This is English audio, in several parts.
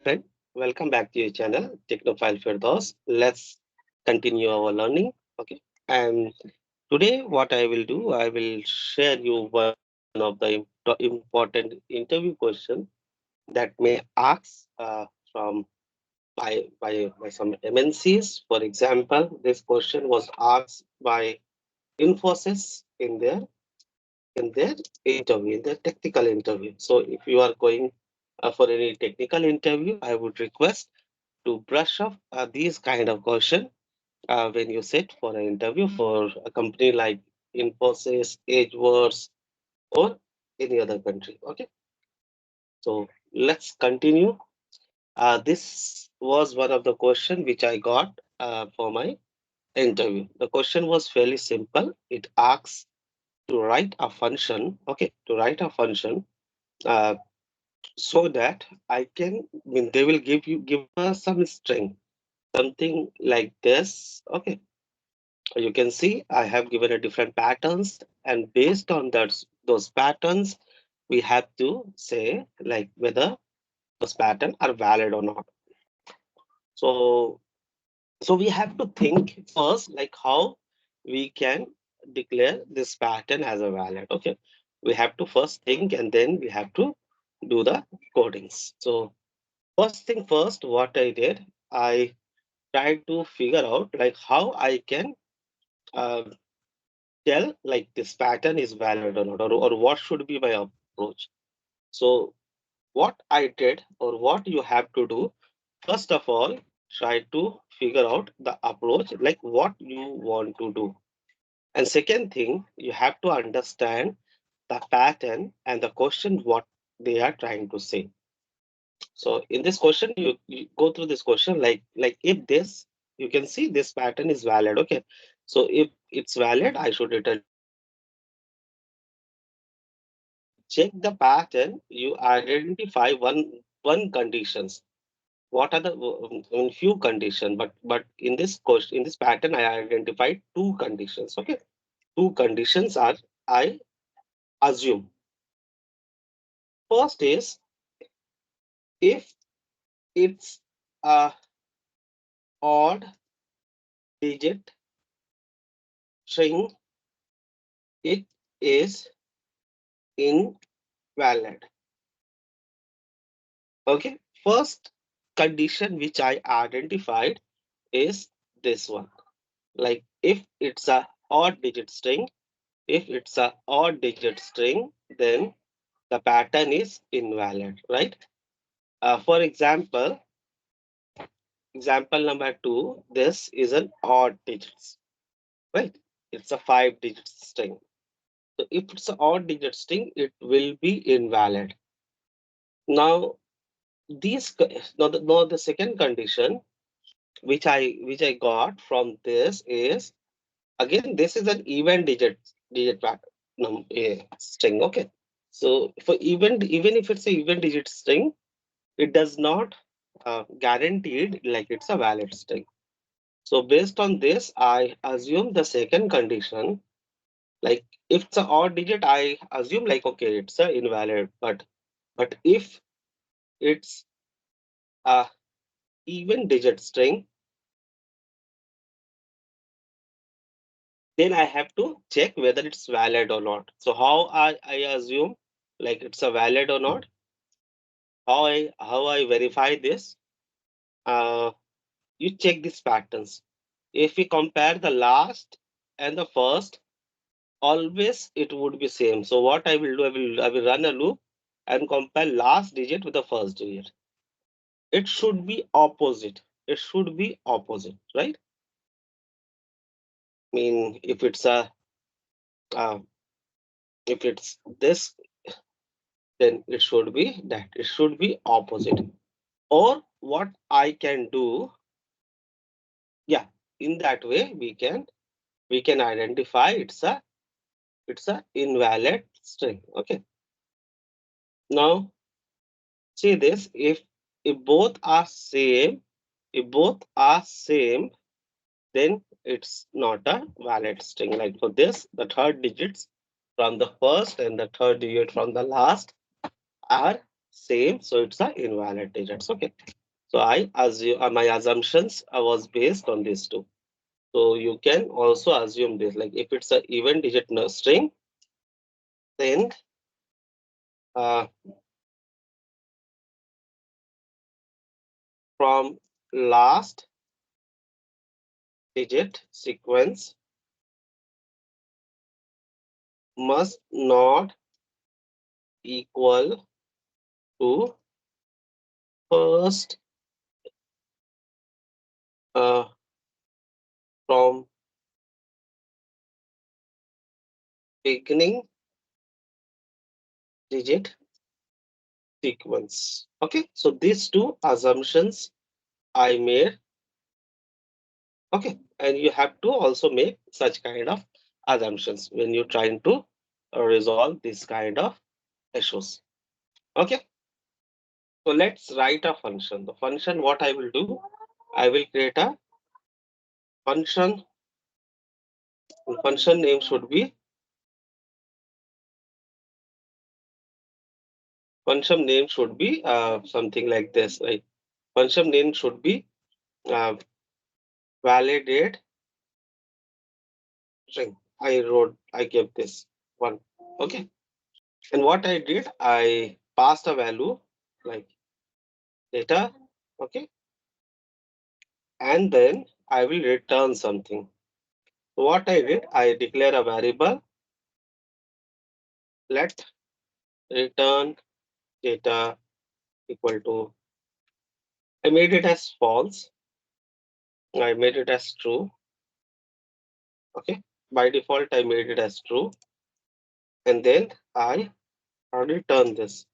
friend, welcome back to your channel, Technophile Firdaus. Let's continue our learning. Okay. And today, what I will do, I will share you one of the important interview question that may ask from by some MNCs. For example, this question was asked by Infosys in their interview, in their technical interview. So if you are going for any technical interview, I would request to brush up these kind of question when you sit for an interview for a company like Infosys, Edgeverve, or any other country. Okay, so let's continue. This was one of the question which I got for my interview. The question was fairly simple. It asks to write a function. Okay, to write a function uh, so that I can. I mean, they will give us some string, something like this. Okay, you can see I have given a different patterns, and based on those patterns, we have to say like whether those patterns are valid or not. So so we have to think first like how we can declare this pattern as a valid. Okay, we have to first think and then we have to do the codings. So first thing first, what I did, I tried to figure out like how I can uh, tell like this pattern is valid or not, or what should be my approach. So what I did or what you have to do, first of all, try to figure out the approach, like what you want to do. And second thing, you have to understand the pattern and the question what they are trying to say. So in this question, you go through this question like if this, you can see this pattern is valid. Okay. So if it's valid, I should return true. To check the pattern, you identify one conditions. What are the few condition, but in this question, in this pattern, I identified two conditions. Okay. Two conditions are I assume. First is if it's a odd digit string, it is invalid. Okay. First condition which I identified is this one. Like if it's a odd digit string, if it's a odd digit string, then the pattern is invalid, right? For example, example number two, this is an odd digits, right? It's a 5-digit string. So if it's an odd digit string, it will be invalid. Now, now the second condition which I got from this is again this is an even digit string. Okay, so for even if it's a even digit string, it does not guaranteed like it's a valid string. So based on this, I assume the second condition, like if it's an odd digit, I assume like okay, it's a invalid. But if it's a even digit string, then I have to check whether it's valid or not. So how I assume like it's a valid or not? How I verify this? Uh, you check these patterns. If we compare the last and the first, always it would be same. So what I will do, I will run a loop and compare last digit with the first digit. It should be opposite. It should be opposite, right? I mean, uh, if it's this, then it should be that. It should be opposite. Or what I can do, yeah, in that way we can identify it's a invalid string. Okay. Now see this, if both are same, if both are same, then it's not a valid string. Like for this, the third digits from the first and the third digit from the last are same, so it's a invalid digits. Okay. So I assume my assumptions was based on these two. So you can also assume this, like if it's a even digit string, then uh, from last digit sequence must not equal to first uh, from beginning digit sequence. Okay, so these two assumptions I made. Okay, and you have to also make such kind of assumptions when you're trying to resolve this kind of issues. Okay, so let's write a function. The function, what I will do, I will create a function. The function name should be something like this, right? Function name should be uh, validate string. I gave this one. Okay, and what I did, I passed a value like data. Okay, and then I will return something. So what I did, I declare a variable, let return data equal to, I made it as false, I made it as true. Okay, by default, I made it as true. And then I return this,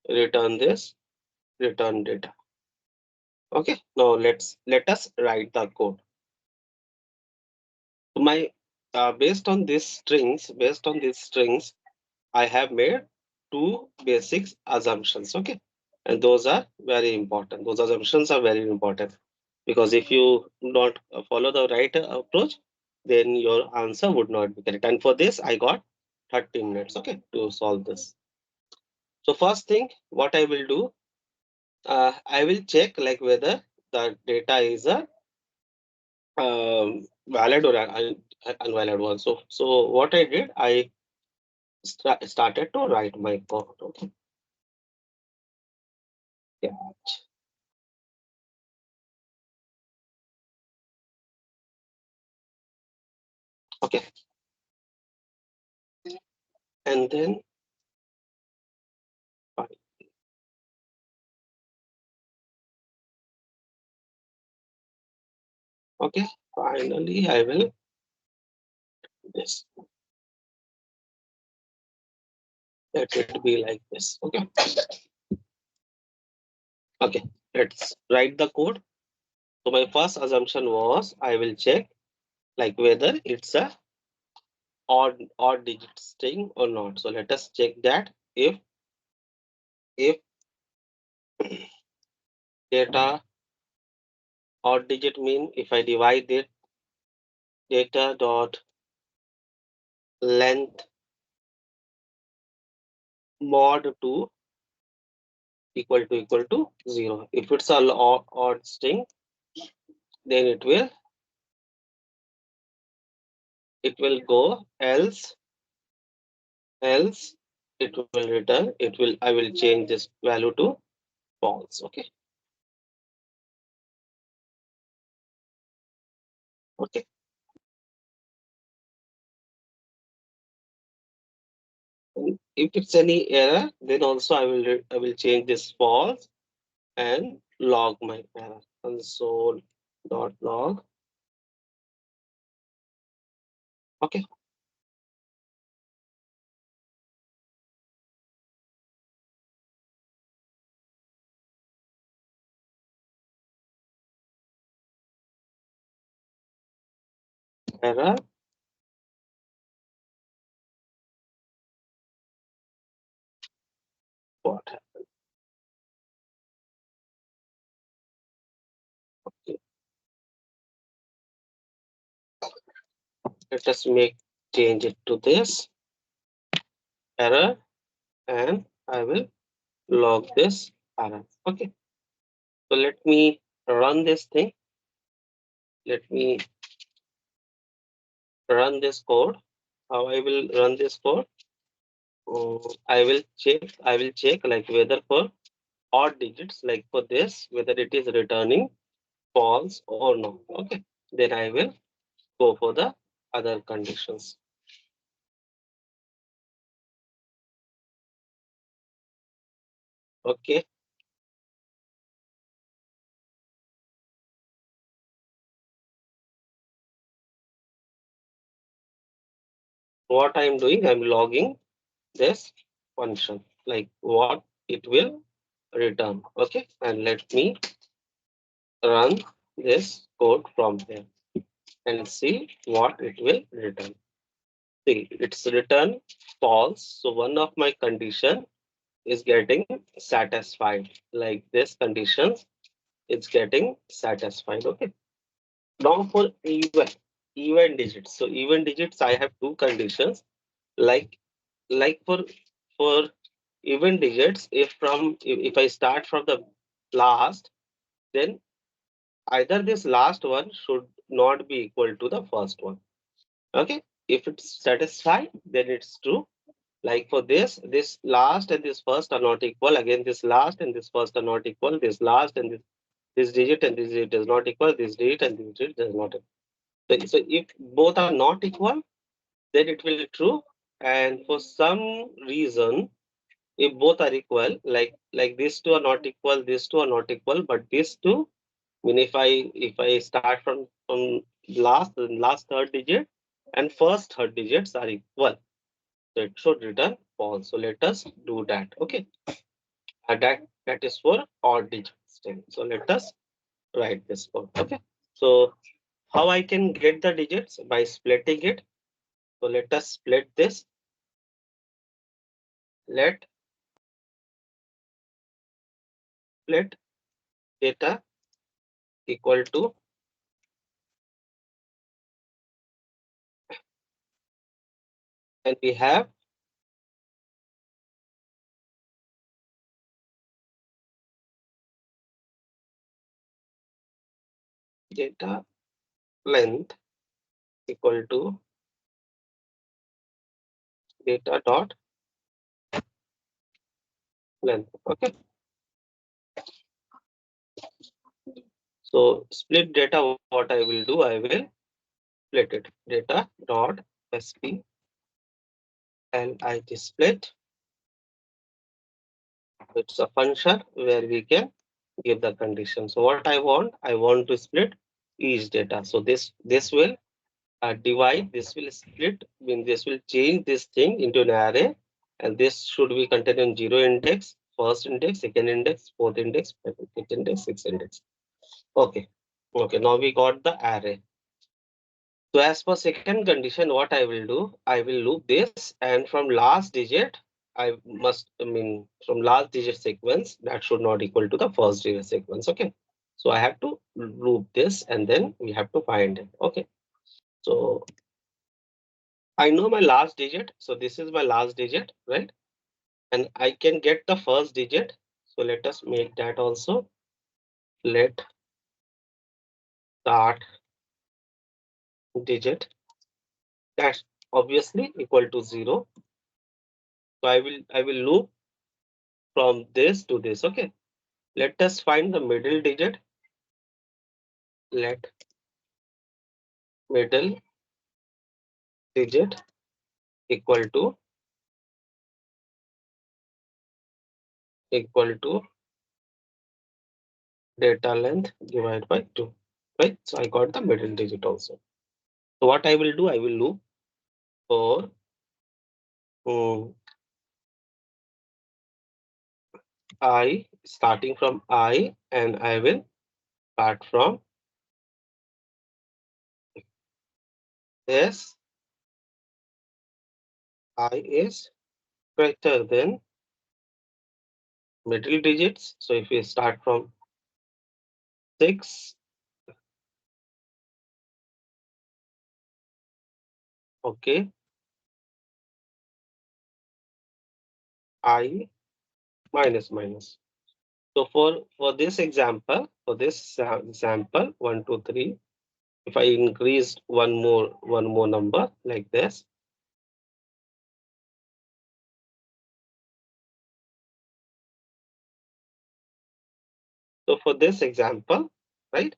return data. Okay, now let us write the code. So my based on these strings, I have made two basic assumptions. Okay, and those are very important. Those assumptions are very important because if you not follow the right approach, then your answer would not be correct. And for this, I got 30 minutes. Okay, to solve this. So first thing, what I will do, I will check like whether the data is a valid or invalid one. So what I did, I started to write my code. Okay, yeah. Okay, and then fine. Okay, finally I will this. Let it be like this. Okay, okay. Let's write the code. So my first assumption was I will check like whether it's a odd digit string or not. So let us check that if data odd digit mean if I divide it data dot length mod 2 equal to 0. If it's a odd string, then it will go else it will return I will change this value to false. Okay, okay. And if it's any error, then also I will change this false and log my error console.log. Okay, error, what happened? Okay, let us change it to this error, and I will log this error. Okay. So let me run this thing. Let me run this code. How I will run this code? I will check like whether for odd digits, like for this, whether it is returning false or no. Okay. Then I will go for the other conditions. Okay. What I'm doing, I'm logging this function, like what it will return. Okay. And let me run this code from here and see what it will return. See, it's return false. So one of my condition is getting satisfied. Like this condition, it's getting satisfied. Okay. Now for even digits. So even digits, I have two conditions. Like for even digits, if I start from the last, then either this last one should not be equal to the first one. Okay. If it's satisfied, then it's true. Like for this last and this first are not equal. Again, this last and this first are not equal. This last and this digit and this digit is not equal. This digit and this digit is not equal. So if both are not equal, then it will be true. And for some reason, if both are equal, like these two are not equal, these two are not equal, but these two, I mean, if I start from last third digit and first third digits are equal, so it should return false. So let us do that. Okay, that is for odd digit string. So let us write this code. Okay, so how I can get the digits? By splitting it. So let us split this. Let split data equal to, and we have data length equal to data dot length. Okay, so split data, what I will do, I will split it. Data dot split split. It's a function where we can give the condition. So what I want to split each data. So this will divide, this will split, mean this will change this thing into an array, and this should be contained in 0 index, first index, second index, fourth index, fifth index, sixth index. Okay. Okay, now we got the array. So as per second condition, what I will do, I will loop this, and from last digit, I mean, from last digit sequence, that should not equal to the first digit sequence. Okay. So I have to loop this, and then we have to find it. Okay. So I know my last digit. So this is my last digit, right? And I can get the first digit. So let us make that also. Let start digit. That's obviously equal to 0. So I will loop from this to this. Okay. Let us find the middle digit. Let middle digit equal to data length divided by 2. Right. So I got the middle digit also. So what I will do, I will loop for I, starting from I, and I will start from S. I is greater than middle digits. So if we start from 6, okay, I minus minus. So for this example, example 1, 2, 3, if I increased one more number like this, so for this example, right,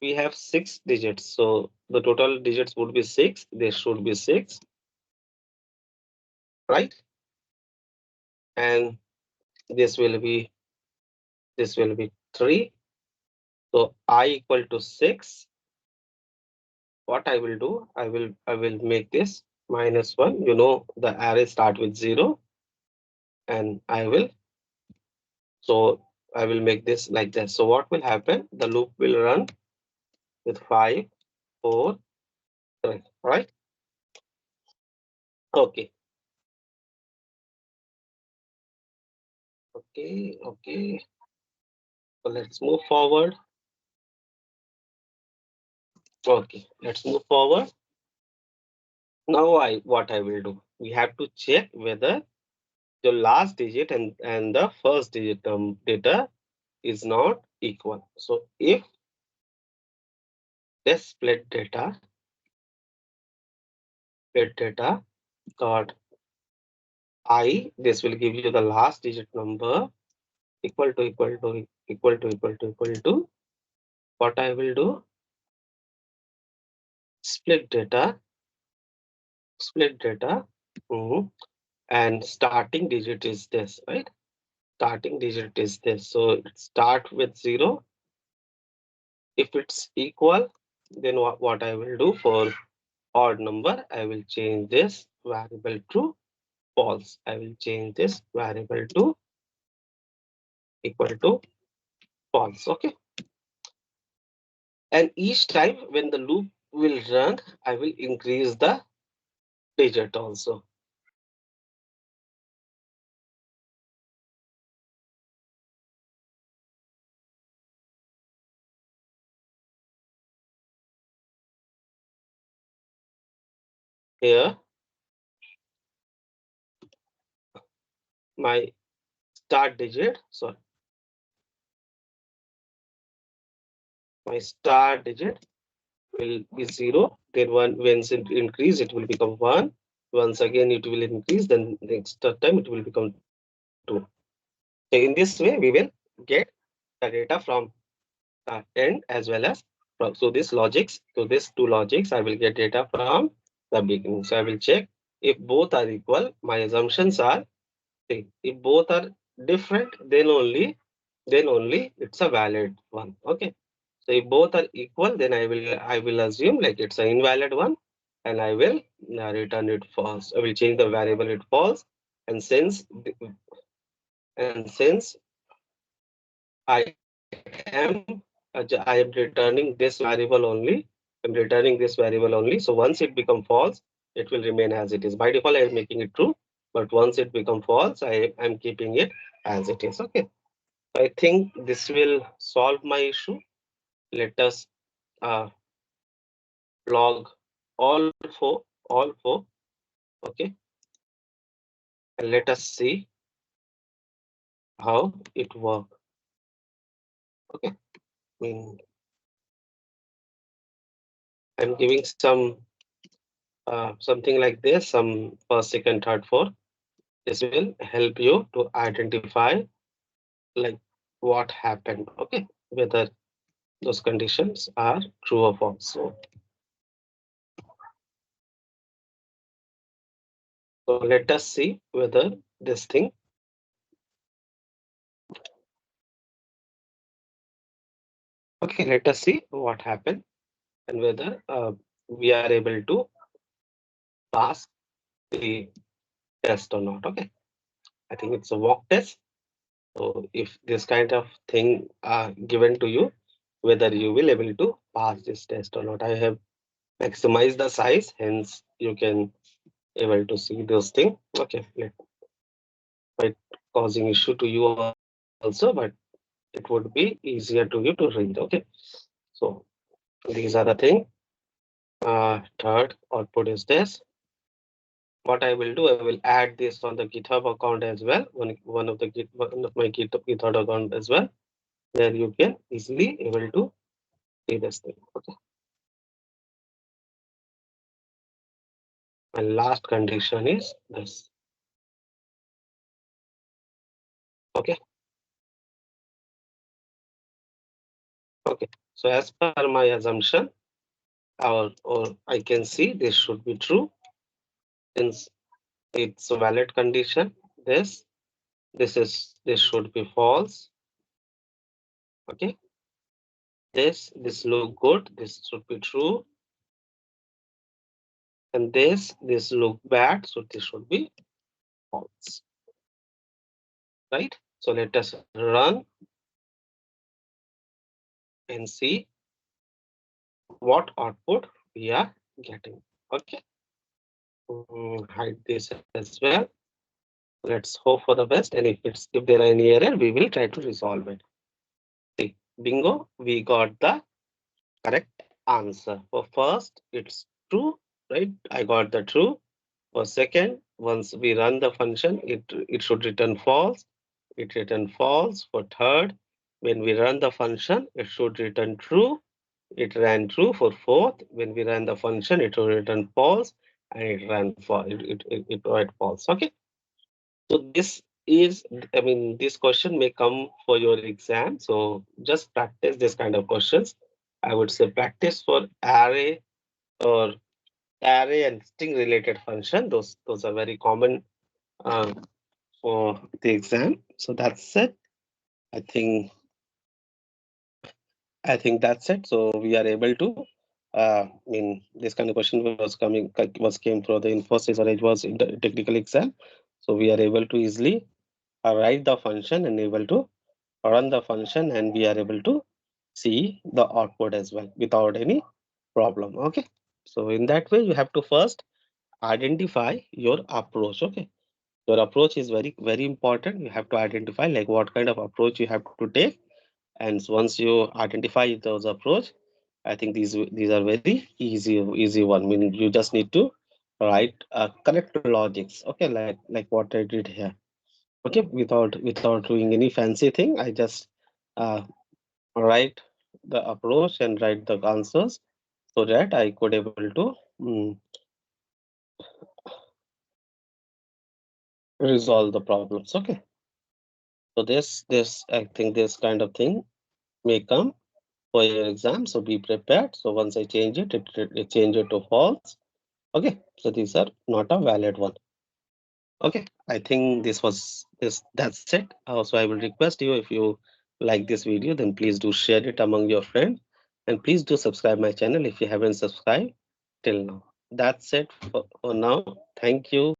we have 6 digits. So the total digits would be 6. There should be 6, right? And this will be this will be 3. So I equal to 6. What I will do, I will make this minus 1. You know the array start with 0, and I will make this like that. So what will happen? The loop will run with 5, 4, 3, right? Okay, okay. So let's move forward. Okay, let's move forward. Now what I will do? We have to check whether the last digit and the first digit data is not equal. So if this split data dot this will give you the last digit number equal to what I will do, split data mhm, and starting digit is this, right? Starting digit is this, so it start with 0. If it's equal, then what I will do, for odd number I will change this variable to false. I will change this variable to equal to false. Okay, and each time when the loop will run, I will increase the digit also. Here my start digit, sorry, my start digit will be 0. Then once it increase, it will become 1. Once again it will increase, then next time it will become 2. So in this way we will get the data from end as well as from. So these two logics, I will get data from the beginning. So I will check if both are equal. My assumptions are same. If both are different, then only it's a valid one. Okay. So if both are equal, then I will assume like it's an invalid one, and I will return it false. I will change the variable it false, and since I am returning this variable only. I'm returning this variable only. So once it become false, it will remain as it is. By default, I am making it true, but once it become false, I'm keeping it as it is. Okay. I think this will solve my issue. Let us uh, log all four. Okay, and let us see how it work. Okay, I'm giving something like this, some first, second, third, fourth. This will help you to identify like what happened. Okay, whether those conditions are true or false. So let us see whether this thing. Okay, let us see what happened and whether we are able to pass the test or not. Okay, I think it's a walk test. So if this kind of thing are given to you, whether you will able to pass this test or not. I have maximized the size, hence you can able to see those things. Okay, might causing issue to you also, but it would be easier to you to read. Okay, so these are the thing. Third output is this. what I will do, I will add this on the GitHub account as well, one of my GitHub account as well, where you can easily able to see this thing. Okay. And last condition is this. Okay. Okay. So as per my assumption, or I can see this should be true since it's a valid condition. This should be false. Okay. This look good. This should be true. And this look bad. So this should be false. Right? So let us run and see what output we are getting. Okay. Hide this as well. Let's hope for the best. And if there are any error, we will try to resolve it. See, bingo, we got the correct answer. For first, it's true, right? I got the true. For second, once we run the function, it should return false. It return false. For third, when we run the function, it should return true. It ran true. For fourth, when we ran the function, it will return false, and it ran false. It write false. Okay. So this is, I mean, this question may come for your exam. So just practice this kind of questions. I would say practice for or array and string related function. Those are very common uh, for the exam. So that's it. I think I think that's it. So we are able to. I mean, this kind of question was came through the Infosys or it was in the technical exam. So we are able to easily write the function and able to run the function, and we are able to see the output as well without any problem. Okay. So in that way, you have to first identify your approach. Okay. Your approach is very, very important. You have to identify like what kind of approach you have to take. And once you identify those approach, I think these are very easy one. Meaning you just need to write correct logics. Okay, like what I did here. Okay, without doing any fancy thing, I just uh, write the approach and write the answers so that I could able to resolve the problems. Okay, so this I think this kind of thing may come for your exam. So be prepared. So once I change it change it to false. Okay, so these are not a valid one. Okay, I think that's it. Also, I will request you if you like this video, then please do share it among your friends, and please do subscribe my channel if you haven't subscribed till now. That's it for now. Thank you.